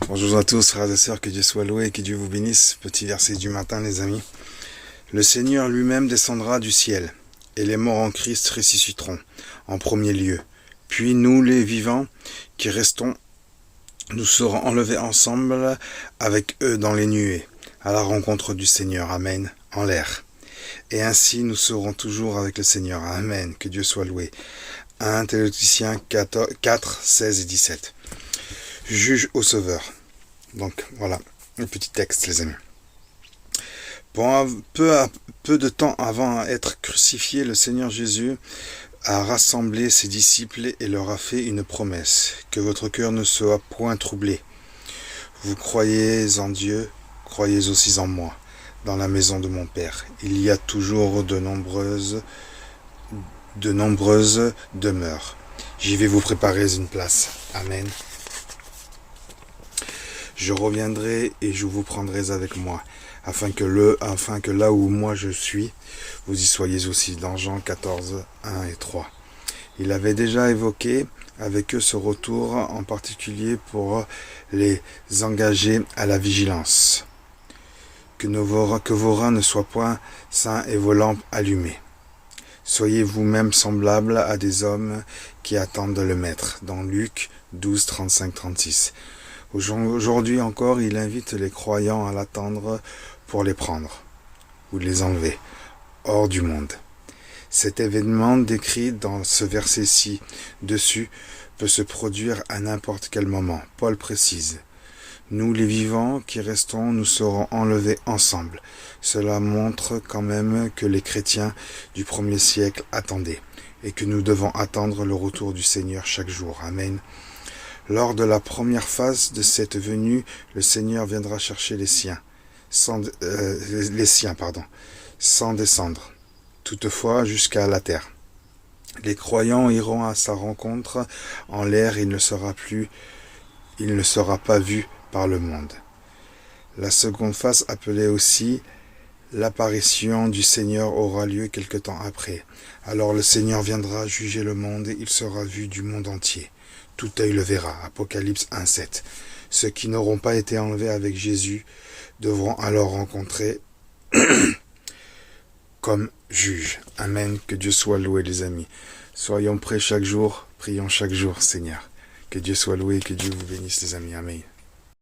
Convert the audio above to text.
Bonjour à tous, frères et sœurs, que Dieu soit loué et que Dieu vous bénisse. Petit verset du matin, les amis. Le Seigneur lui-même descendra du ciel, et les morts en Christ ressusciteront en premier lieu. Puis nous, les vivants, qui restons, nous serons enlevés ensemble avec eux dans les nuées, à la rencontre du Seigneur. Amen, en l'air. Et ainsi nous serons toujours avec le Seigneur. Amen, que Dieu soit loué. 1 Thessaloniciens 4, 16 et 17. Juge au Sauveur. Donc voilà, le petit texte, les amis. Peu de temps avant d'être crucifié, le Seigneur Jésus a rassemblé ses disciples et leur a fait une promesse, que votre cœur ne soit point troublé. Vous croyez en Dieu, croyez aussi en moi. Dans la maison de mon Père, il y a toujours de nombreuses demeures. J'y vais vous préparer une place. Amen. Je reviendrai et je vous prendrai avec moi, afin que là où moi je suis, vous y soyez aussi. Dans Jean 14, 1 et 3. Il avait déjà évoqué avec eux ce retour, en particulier pour les engager à la vigilance. Que vos reins ne soient point sains et vos lampes allumées. Soyez vous-même semblables à des hommes qui attendent le Maître. Dans Luc 12, 35-36. Aujourd'hui encore, il invite les croyants à l'attendre pour les prendre, ou les enlever, hors du monde. Cet événement décrit dans ce verset ci-dessus peut se produire à n'importe quel moment. Paul précise. Nous, les vivants qui restons, nous serons enlevés ensemble. Cela montre quand même que les chrétiens du 1er siècle attendaient, et que nous devons attendre le retour du Seigneur chaque jour. Amen. Lors de la première phase de cette venue, le Seigneur viendra chercher les siens, sans descendre, toutefois jusqu'à la terre. Les croyants iront à sa rencontre en l'air et il ne sera pas vu par le monde. La seconde phase, appelée aussi l'apparition du Seigneur, aura lieu quelque temps après. Alors le Seigneur viendra juger le monde et il sera vu du monde entier. Tout œil le verra. Apocalypse 1,7. Ceux qui n'auront pas été enlevés avec Jésus devront alors rencontrer comme juge. Amen. Que Dieu soit loué, les amis. Soyons prêts chaque jour. Prions chaque jour, Seigneur. Que Dieu soit loué et que Dieu vous bénisse, les amis. Amen.